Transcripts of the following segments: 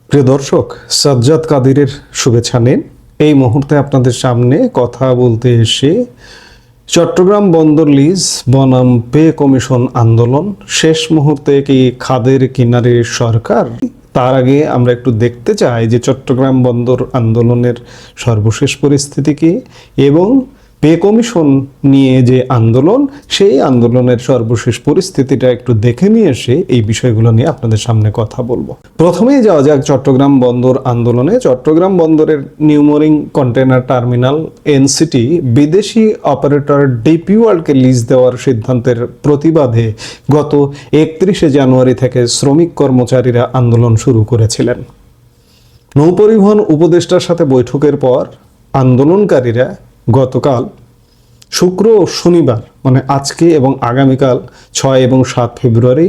প্রিয় দর্শক, সাজ্জাদ কাদিরের শুভেচ্ছা নিন। এই মুহূর্তে আপনাদের সামনে কথা বলতে এসে চট্টগ্রাম বন্দর লিজ বনাম পে কমিশন আন্দোলন শেষ মুহূর্তে কি খাদের কিনারে সরকার? তার আগে আমরা একটু দেখতে চাই যে চট্টগ্রাম বন্দর আন্দোলনের সর্বশেষ পরিস্থিতি কি এবং পে কমিশন নিয়ে যে আন্দোলন, সেই আন্দোলনের সর্বশেষ পরিস্থিতিটা একটু দেখে নিয়ে এসে এই বিষয়গুলো নিয়ে আপনাদের সামনে কথা বলবো। প্রথমেই যাওয়া যাক চট্টগ্রাম বন্দর আন্দোলনে। চট্টগ্রাম বন্দরের নিউমোরিং কন্টেনার টার্মিনাল এনসিটি বিদেশি অপারেটর ডিপি ওয়ার্ল্ডকে লিজ দেওয়ার সিদ্ধান্তের প্রতিবাদে গত 31শে জানুয়ারি থেকে শ্রমিক কর্মচারীরা আন্দোলন শুরু করেছিলেন। নৌপরিবহন উপদেষ্টার সাথে বৈঠকের পর আন্দোলনকারীরা গতকাল শুক্র ও শনিবার মানে আজকে এবং আগামীকাল 6 এবং 7 ফেব্রুয়ারি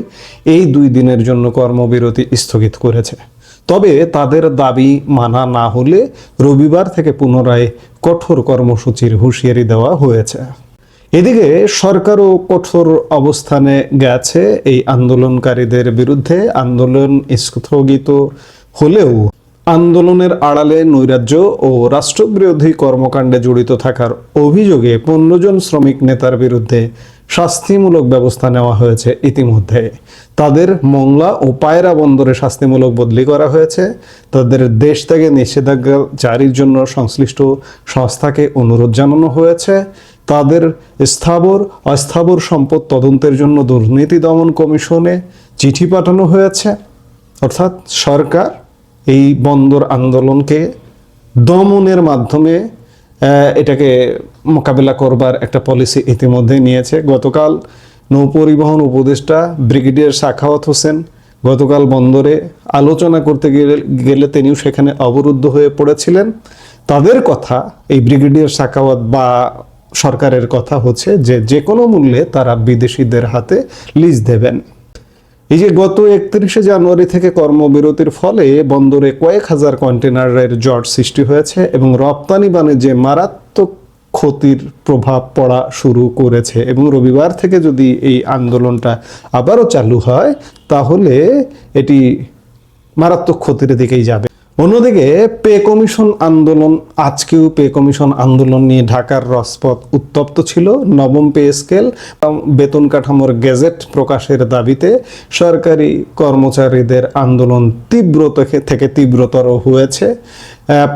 এই 2 দিনের জন্য কর্মবিরতি স্থগিত করেছে। তবে তাদের দাবি মানা না হলে রবিবার থেকে পুনরায় কঠোর কর্মসূচির হুঁশিয়ারি দেওয়া হয়েছে। এদিকে সরকারও কঠোর অবস্থানে গেছে এই আন্দোলনকারীদের বিরুদ্ধে। আন্দোলন স্থগিত হলেও আন্দোলনের আড়ালে নৈরাজ্য ও রাষ্ট্রবিরোধী কর্মকাণ্ডে জড়িত থাকার অভিযোগে 15 জন শ্রমিক নেতার বিরুদ্ধে শাস্তিমূলক ব্যবস্থা নেওয়া হয়েছে ইতিমধ্যে। তাদের মংলা ও পায়রা বন্দরে শাস্তিমূলক বদলি করা হয়েছে। তাদের দেশ থেকে নিষেধাজ্ঞা জারির জন্য সংশ্লিষ্ট সংস্থাকে অনুরোধ জানানো হয়েছে। তাদের স্থাবর অস্থাবর সম্পদ তদন্তের জন্য দুর্নীতি দমন কমিশনে চিঠি পাঠানো হয়েছে। অর্থাৎ সরকার এই বন্দর আন্দোলনকে দমনের মাধ্যমে এটাকে মোকাবেলা করবার একটা পলিসি ইতিমধ্যে নিয়েছে। গতকাল নৌপরিবহন উপদেষ্টা ব্রিগেডিয়ার সাখাওয়াত হোসেন গতকাল বন্দরে আলোচনা করতে গেলে তিনিও সেখানে অবরুদ্ধ হয়ে পড়েছিলেন। তাদের কথা, এই ব্রিগেডিয়ার সাখাওয়াত বা সরকারের কথা হচ্ছে যে কোনো মূল্যে তারা বিদেশিদের হাতে লিজ দেবেন। এই যে গত 31শে জানুয়ারি থেকে কর্মবিরতির ফলে বন্দরে কয়েক হাজার কন্টেনারের জট সৃষ্টি হয়েছে এবং রপ্তানি বাণিজ্যে মারাত্মক ক্ষতির প্রভাব পড়া শুরু করেছে এবং রবিবার থেকে যদি এই আন্দোলনটা আবারও চালু হয় তাহলে এটি মারাত্মক ক্ষতির দিকেই যাবে। অন্যদিকে পে কমিশন আন্দোলন, আজকেও পে কমিশন আন্দোলন নিয়ে ঢাকার রাজপথ উত্তপ্ত ছিল। নবম পে স্কেল বেতন কাঠামোর গেজেট প্রকাশের দাবিতে সরকারি কর্মচারীদের আন্দোলন থেকে তীব্রতর হয়েছে।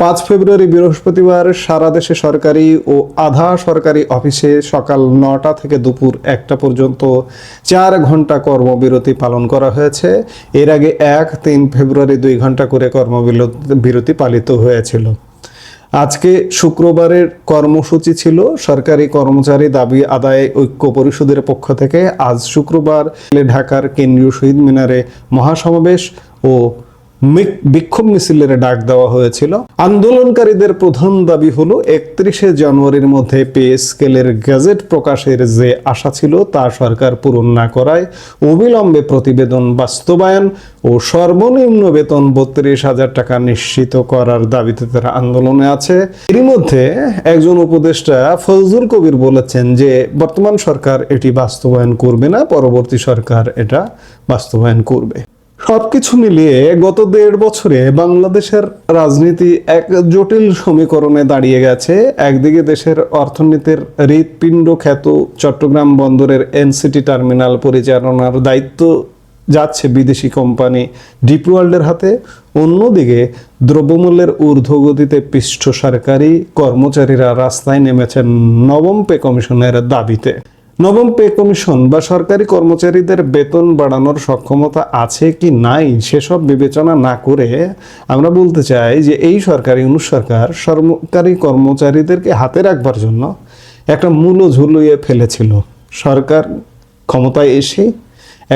5 ফেব্রুয়ারি বৃহস্পতিবার সারা দেশে সরকারি ও আধা সরকারি অফিসে সকাল 9টা থেকে দুপুর 1টা পর্যন্ত 4 ঘন্টা কর্মবিরতি পালন করা হয়েছে। এর আগে 1-3 ফেব্রুয়ারি 2 ঘন্টা করে কর্মবিরতি পালিত হয়েছিল। আজকে শুক্রবারের কর্মসূচি ছিল সরকারি কর্মচারী দাবি আদায় ঐক্য পরিষদের পক্ষ থেকে। আজ শুক্রবার ঢাকার কেন্দ্রীয় শহীদ মিনারে মহাসমাবেশ ও বিক্ষোভ মিছিলের ডাক দেওয়া হয়েছিল। আন্দোলনকারীদের প্রধান দাবি হলো 31শে জানুয়ারির মধ্যে পে স্কেলের গেজেট প্রকাশের যে আশা ছিল তা সরকার পূরণ না করায় অবিলম্বে প্রতিবেদন বাস্তবায়ন ও সর্বনিম্ন বেতন 32,000 টাকা নিশ্চিত করার দাবিতে তারা আন্দোলনে আছে। এরই মধ্যে একজন উপদেষ্টা ফজলুল কবির বলেছেন যে বর্তমান সরকার এটি বাস্তবায়ন করবে না, পরবর্তী সরকার এটা বাস্তবায়ন করবে। সবকিছু মিলিয়ে গত 1.5 বছরে বাংলাদেশের রাজনীতি এক জটিল সমীকরণে দাঁড়িয়ে গেছে। একদিকে দেশের অর্থনীতির হৃৎপিণ্ড খ্যাত চট্টগ্রাম বন্দরের এনসিটি টার্মিনাল পরিচালনার দায়িত্ব যাচ্ছে বিদেশি কোম্পানি ডিপি ওয়ার্ল্ডের হাতে। অন্যদিকে দ্রব্যমূল্যের ঊর্ধ্বগতিতে পিষ্ট সরকারি কর্মচারীরা রাস্তায় নেমেছেন নবম পে কমিশনের দাবিতে। নবম পে কমিশন বা সরকারি কর্মচারীদের বেতন বাড়ানোর সক্ষমতা আছে কি নাই সেসব বিবেচনা না করে আমরা বলতে চাই যে এই সরকারি সরকারি কর্মচারীদেরকে হাতে রাখবার জন্য একটা মূল্য ঝুলিয়ে ফেলেছিল। সরকার ক্ষমতায় এসে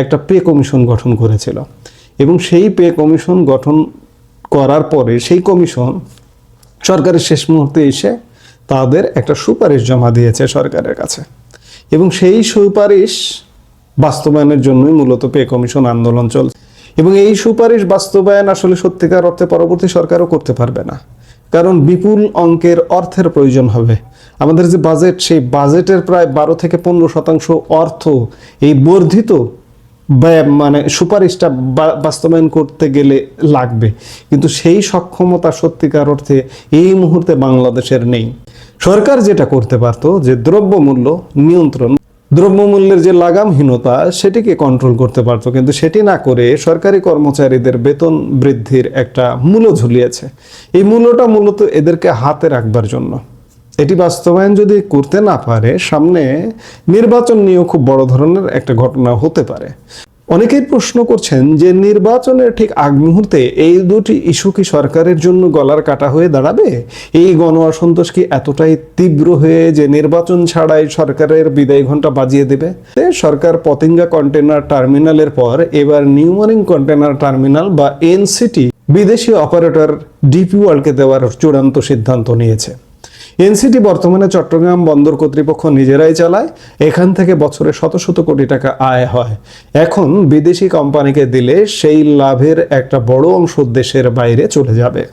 একটা পে কমিশন গঠন করেছিল এবং সেই পে কমিশন গঠন করার পরে সেই কমিশন সরকারের শেষ মুহূর্তে এসে তাদের একটা সুপারিশ জমা দিয়েছে সরকারের কাছে এবং সেই সুপারিশ বাস্তবায়নের জন্যই মূলত পে কমিশন আন্দোলন চলছে। এবং এই সুপারিশ বাস্তবায়ন আসলে সত্যিকার অর্থে পরবর্তী সরকারও করতে পারবে না, কারণ বিপুল অঙ্কের অর্থের প্রয়োজন হবে। আমাদের যে বাজেট, সেই বাজেটের প্রায় 12 থেকে 15% অর্থ এই বর্ধিত মানে সুপারিশটা বাস্তবায়ন করতে গেলে লাগবে, কিন্তু সেই সক্ষমতা সত্যিকার অর্থে এই মুহূর্তে বাংলাদেশের নেই। সরকার যেটা করতে পারতো যে দ্রব্যমূল্য নিয়ন্ত্রণ, দ্রব্যমূল্যের যে লাগামহীনতা সেটিকে কন্ট্রোল করতে পারতো, কিন্তু সেটি না করে সরকারি কর্মচারীদের বেতন বৃদ্ধির একটা মূল্য ঝুলিয়েছে। এই মূল্যটা মূলত এদেরকে হাতে রাখবার জন্য। এটি বাস্তবায়ন যদি করতে না পারে, সামনে নির্বাচন নিয়েও খুব বড় ধরনের একটা ঘটনা হতে পারে। অনেকেই প্রশ্ন করছেন যে নির্বাচনের ঠিক আগ মুহূর্তে এই দুটি ইস্যু কি সরকারের জন্য গলার কাটা হয়ে দাঁড়াবে? এই গণ অসন্তোষ কি এতটাই তীব্র হয়ে যে নির্বাচন ছাড়াই সরকারের বিদায় ঘণ্টা বাজিয়ে দেবে? সরকার পতেঙ্গা কন্টেনার টার্মিনালের পর এবার নিউমারিং কন্টেনার টার্মিনাল বা এনসিটি বিদেশি অপারেটর ডিপি ওয়ার্ল্ডকে দেওয়ার চূড়ান্ত সিদ্ধান্ত নিয়েছে। এনসিটি বর্তমানে চট্টগ্রাম বন্দর কর্তৃপক্ষ নিজেরাই চালায়। এখান থেকে বছরে শত শত কোটি টাকা আয় হয়। এখন বিদেশি কোম্পানিকে দিলে সেই লাভের একটা বড় অংশ দেশের বাইরে চলে যাবে।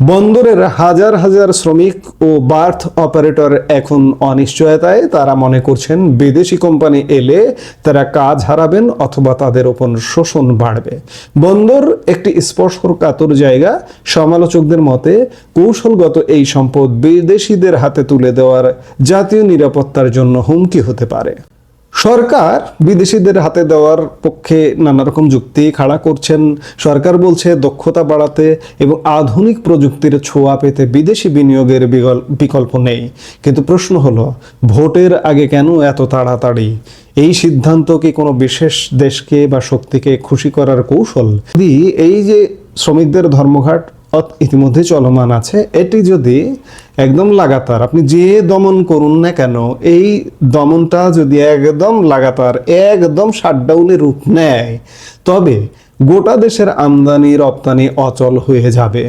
বন্দরের হাজার হাজার শ্রমিক ও বার্থ অপারেটর এখন অনিশ্চয়তায়। তারা মনে করছেন বিদেশি কোম্পানি এলে তারা কাজ হারাবেন অথবা তাদের ওপর শোষণ বাড়বে। বন্দর একটি স্পর্শকাতর জায়গা। সমালোচকদের মতে কৌশলগত এই সম্পদ বিদেশিদের হাতে তুলে দেওয়ার জাতীয় নিরাপত্তার জন্য হুমকি হতে পারে। সরকার বিদেশিদের হাতে দেওয়ার পক্ষে নানা রকম যুক্তি খাড়া করছেন। সরকার বলছে দক্ষতা বাড়াতে এবং আধুনিক প্রযুক্তির ছোঁয়া পেতে বিদেশি বিনিয়োগের বিকল্প নেই। কিন্তু প্রশ্ন হলো, ভোটের আগে কেন এত তাড়াতাড়ি? এই সিদ্ধান্ত কি কোনো বিশেষ দেশকে বা শক্তিকে খুশি করার কৌশল? যদি এই যে শ্রমিকদের ধর্মঘট ইতিমধ্যে চলমান আছে, এটি যদি একদম লাগাতার আপনি যে দমন করুন না কেন, এই দমনটা যদি একদম লাগাতার একদম শাটডাউনের রূপ নেয়, তবে গোটা দেশের আমদানি রপ্তানি অচল হয়ে যাবে।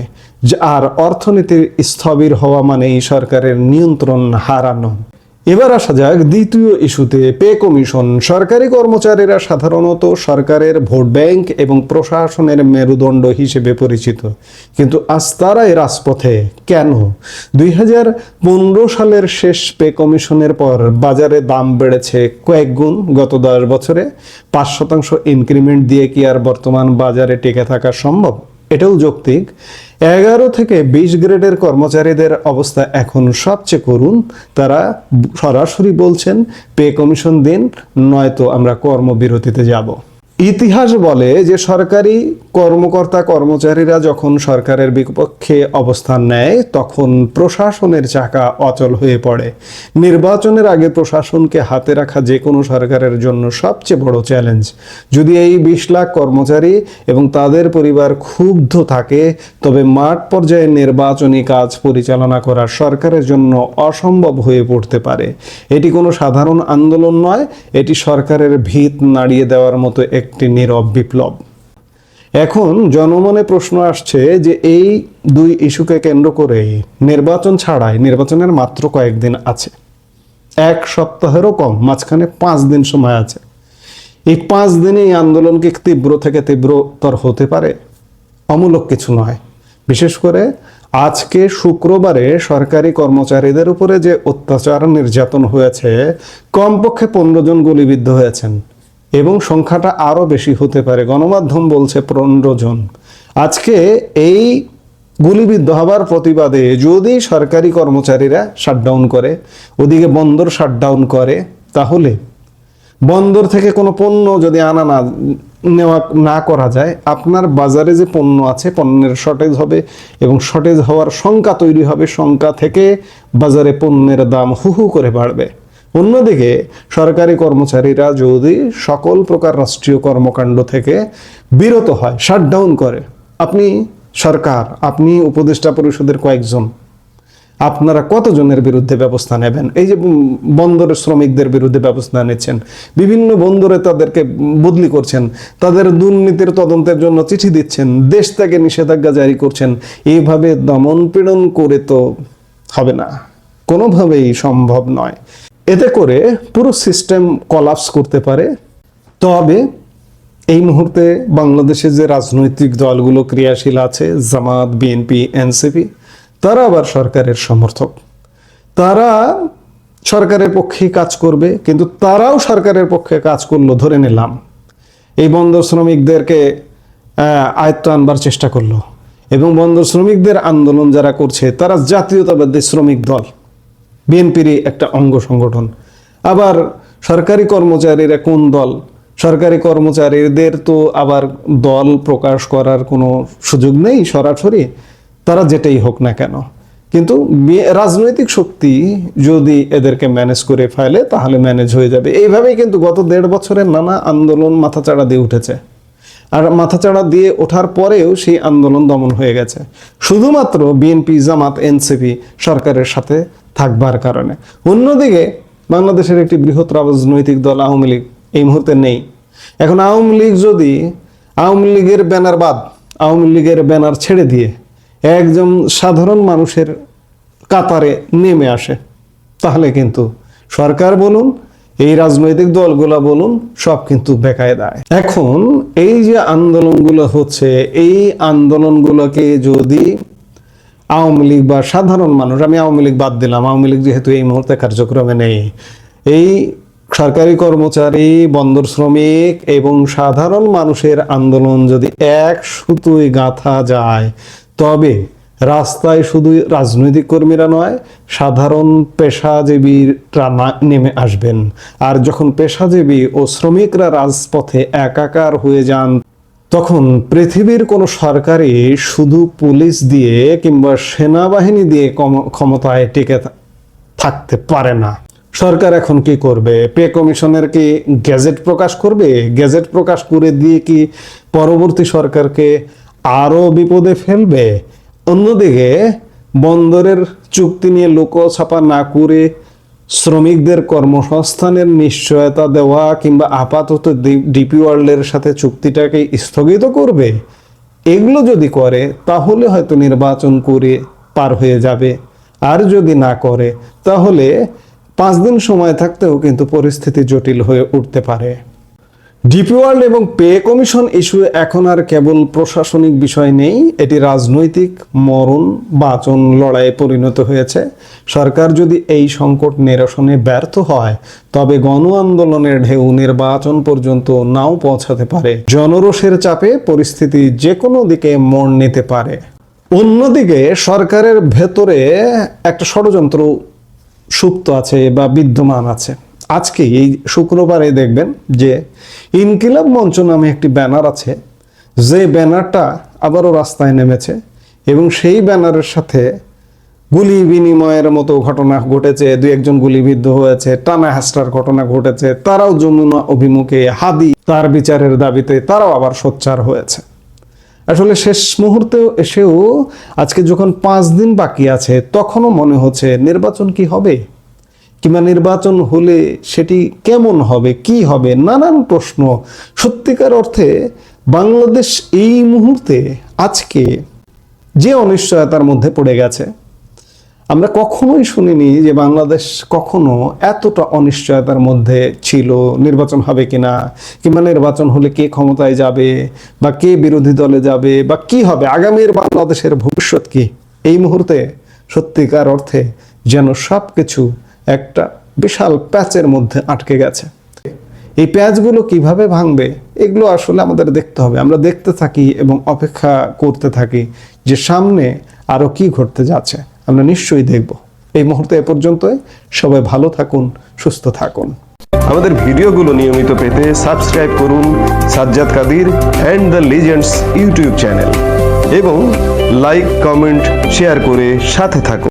আর অর্থনীতির স্থবির হওয়া মানেই সরকারের নিয়ন্ত্রণ হারানো। এবার আসা যাক দ্বিতীয় ইস্যুতে, পে কমিশন। সরকারি কর্মচারীরা সাধারণত সরকারের ভোট ব্যাংক এবং প্রশাসনের মেরুদণ্ড হিসেবে পরিচিত, কিন্তু আজ তারাই রাজপথে। কেন? 2015 সালের শেষ পে কমিশনের পর বাজারে দাম বেড়েছে কয়েক গুণ। গত 10 বছরে 5% ইনক্রিমেন্ট দিয়ে কি আর বর্তমান বাজারে টিকে থাকা সম্ভব? এটাও যৌক্তিক। 11 থেকে 20 গ্রেডের কর্মচারীদের অবস্থা এখন সবচেয়ে করুণ। তারা সরাসরি বলছেন পে কমিশন দিন, নয়তো আমরা কর্মবিরতিতে যাব। ইতিহাস বলে যে সরকারি কর্মকর্তা কর্মচারীরা যখন সরকারের বিপক্ষে অবস্থান নেয়, তখন প্রশাসনের চাকা অচল হয়ে পড়ে। নির্বাচনের আগে প্রশাসনকে হাতে রাখা যে কোনো সরকারের জন্য সবচেয়ে বড় চ্যালেঞ্জ। যদি এই 20 লাখ কর্মচারী এবং তাদের পরিবার ক্ষুব্ধ থাকে, তবে মাঠ পর্যায়ে নির্বাচনী কাজ পরিচালনা করা সরকারের জন্য অসম্ভব হয়ে পড়তে পারে। এটি কোনো সাধারণ আন্দোলন নয়, এটি সরকারের ভিত নাড়িয়ে দেওয়ার মতো একটি নীরব বিপ্লব। এখন জনমনে প্রশ্ন আসছে যে এই দুই ইস্যুকে কেন্দ্র করে নির্বাচন ছাড়াই, নির্বাচনের মাত্র কয়েকদিন আছে, 1 সপ্তাহেরও কম, মাঝখানে 5 দিন সময় আছে। এই 5 দিনে এই আন্দোলন কি তীব্র থেকে তীব্রতর হতে পারে? অমূলক কিছু নয়। বিশেষ করে আজকে শুক্রবারে সরকারি কর্মচারীদের উপরে যে অত্যাচার নির্যাতন হয়েছে, কমপক্ষে 15 জন গুলিবিদ্ধ হয়েছেন এবং সংখ্যাটা আরো বেশি হতে পারে। গণমাধ্যম বলছে 15 জন। আজকে এই গুলিবিদ্ধ হবার প্রতিবাদে যদি সরকারি কর্মচারীরা শাটডাউন করে, ওদিকে বন্দর শাটডাউন করে, তাহলে বন্দর থেকে কোনো পণ্য যদি নেওয়া না করা যায়, আপনার বাজারে যে পণ্য আছে পণ্যের শর্টেজ হবে এবং শর্টেজ হওয়ার শঙ্কা তৈরি হবে। শঙ্কা থেকে বাজারে পণ্যের দাম হু হু করে বাড়বে। অন্যদিকে সরকারি কর্মচারীরা যদি সকল প্রকার রাষ্ট্রীয় কর্মকাণ্ড থেকে বিরত হয়, শাটডাউন করে, আপনি সরকার, আপনি উপদেষ্টা পরিষদের কয়েকজন, আপনারা কতজনের বিরুদ্ধে ব্যবস্থা নেবেন? এই যে বন্দরের শ্রমিকদের বিরুদ্ধে ব্যবস্থা নিচ্ছেন, বিভিন্ন বন্দরে তাদেরকে বদলি করছেন, তাদের দুর্নীতির তদন্তের জন্য চিঠি দিচ্ছেন, দেশ থেকে নিষেধাজ্ঞা জারি করছেন। এইভাবে দমন পীড়ন করে তো হবে না, কোনোভাবেই সম্ভব নয়। এতে করে পুরো সিস্টেম কলাপস করতে পারে। তবে এই মুহূর্তে বাংলাদেশে যে রাজনৈতিক দলগুলো ক্রিয়াশীল আছে, জামাত, বিএনপি, এনসিপি, তারা আবার সরকারের সমর্থক। তারা সরকারের পক্ষে কাজ করবে, কিন্তু তারাও সরকারের পক্ষে কাজ করলো ধরে নিলাম, এই বন্দর শ্রমিকদেরকে আয়ত্ত আনবার চেষ্টা করলো, এবং বন্দর শ্রমিকদের আন্দোলন যারা করছে তারা জাতীয়তাবাদী শ্রমিক দল, বিএনপিরই একটা অঙ্গ সংগঠন। আবার সরকারি কর্মচারীরা কোন দল? সরকারি কর্মচারীদের তো আবার দল প্রকাশ করার কোনো সুযোগ নেই সরাসরি, তারা যেটাই হোক না কেন। কিন্তু রাজনৈতিক শক্তি যদি এদেরকে ম্যানেজ করে ফেলে তাহলে ম্যানেজ হয়ে যাবে। এইভাবেই কিন্তু গত 1.5 বছরের নানা আন্দোলন মাথাচাড়া দিয়ে উঠেছে, আর মাথাচাড়া দিয়ে ওঠার পরেও সেই আন্দোলন দমন হয়ে গেছে শুধুমাত্র বিএনপি, জামাত, এনসিপি সরকারের সাথে থাকবার কারণে। অন্যদিকে বাংলাদেশের একটি বৃহৎ রাজনৈতিক দল আওয়ামী লীগ এই মুহূর্তে নেই। এখন আওয়ামী লীগ যদি আওয়ামী লীগের ব্যানার আওয়ামী লীগের ব্যানার ছেড়ে দিয়ে একজন সাধারণ মানুষের কাতারে নেমে আসে, তাহলে কিন্তু সরকার বলুন, এই রাজনৈতিক দলগুলো বলুন, সব কিন্তু বেকায়দায়। এখন এই যে আন্দোলনগুলো হচ্ছে, এই আন্দোলনগুলোকে যদি আওয়ামী লীগ বা সাধারণ মানুষ, আমি আওয়ামী লীগ বাদ দিলাম, আওয়ামী লীগ যেহেতু এই মুহূর্তে কার্যক্রমে নেই, এই সরকারি কর্মচারী, বন্দর শ্রমিক এবং সাধারণ মানুষের আন্দোলন যদি এক সুতোয় গাঁথা যায়, তবে রাস্তায় শুধু রাজনৈতিক কর্মীরা নয়, সাধারণ পেশাজীবীরা নেমে আসবেন। আর যখন পেশাজীবী ও শ্রমিকরা রাজপথে একাকার হয়ে যান, তখন পৃথিবীর কোনো সরকারই শুধু পুলিশ দিয়ে কিংবা সেনাবাহিনী দিয়ে ক্ষমতায় টিকে থাকতে পারে না। সরকার এখন কি করবে? পে কমিশনের কি গেজেট প্রকাশ করবে? গেজেট প্রকাশ করে দিয়ে কি পরবর্তী সরকারকে আরো বিপদে ফেলবে? অন্যদিকে বন্দরের চুক্তি নিয়ে লোকছাপা না করে শ্রমিকদের কর্মসংস্থানের নিশ্চয়তা দেওয়া কিংবা আপাতত ডিপি ওয়ার্ল্ডের সাথে চুক্তিটাকে স্থগিত করবে। এগুলো যদি করে তাহলে হয়তো নির্বাচন করে পার হয়ে যাবে, আর যদি না করে তাহলে 5 দিন সময় থাকতেও কিন্তু পরিস্থিতি জটিল হয়ে উঠতে পারে। ডিপি ওয়ার্ল্ড এবং পে কমিশন ইস্যু এখন আর কেবল প্রশাসনিক বিষয় নেই, এটি রাজনৈতিক মরণ বাঁচন লড়াইয়ে পরিণত হয়েছে। সরকার যদি এই সংকট নিরসনে ব্যর্থ হয়, তবে গণ আন্দোলনের ঢেউ নির্বাচন পর্যন্ত নাও পৌঁছাতে পারে। জনরোষের চাপে পরিস্থিতি যে কোনো দিকে মোড় নিতে পারে। অন্যদিকে সরকারের ভেতরে একটা ষড়যন্ত্র সুপ্ত আছে বা বিদ্যমান আছে। আজকে এই শুক্রবারে দেখবেন যে ইনকিলাব মঞ্চ নামে একটি ব্যানার আছে, যে ব্যানারটা আবারও রাস্তায় নেমেছে এবং সেই ব্যানারের সাথে গুলি বিনিময়ের মতো ঘটনা ঘটেছে, 2-1 গুলিবিদ্ধ হয়েছে, টানা হেঁচড়ার ঘটনা ঘটেছে, তারাও যমুনা অভিমুখে, হাদি তার বিচারের দাবিতে তারাও আবার সোচ্চার হয়েছে। আসলে শেষ মুহূর্তেও এসেও আজকে যখন 5 দিন বাকি আছে, তখনও মনে হচ্ছে নির্বাচন কি হবে, কিংবা নির্বাচন হলে সেটি কেমন হবে, কি হবে, নানান প্রশ্ন। সত্যিকার অর্থে বাংলাদেশ এই মুহূর্তে আজকে যে অনিশ্চয়তার মধ্যে পড়ে গেছে, আমরা কখনোই শুনিনি যে বাংলাদেশ কখনো এতটা অনিশ্চয়তার মধ্যে ছিল। নির্বাচন হবে কিনা, কিংবা নির্বাচন হলে কে ক্ষমতায় যাবে, বা কে বিরোধী দলে যাবে, বা কি হবে, আগামীর বাংলাদেশের ভবিষ্যৎ কি। এই মুহূর্তে সত্যিকার অর্থে যেন সব কিছু একটা বিশাল প্যাচের মধ্যে আটকে গেছে। এই প্যাচগুলো কিভাবে ভাঙবে, এগুলো আসলে আমাদের দেখতে হবে। আমরা দেখতে থাকি এবং অপেক্ষা করতে থাকি যে সামনে আরো কি ঘটতে যাচ্ছে। আমরা নিশ্চয়ই দেখব। এই মুহূর্তে এ পর্যন্তই। সবাই ভালো থাকুন, সুস্থ থাকুন। আমাদের ভিডিওগুলো নিয়মিত পেতে সাবস্ক্রাইব করুন Sajjad Kadir and the legends YouTube channel, এবং লাইক, কমেন্ট, শেয়ার করে সাথে থাকুন।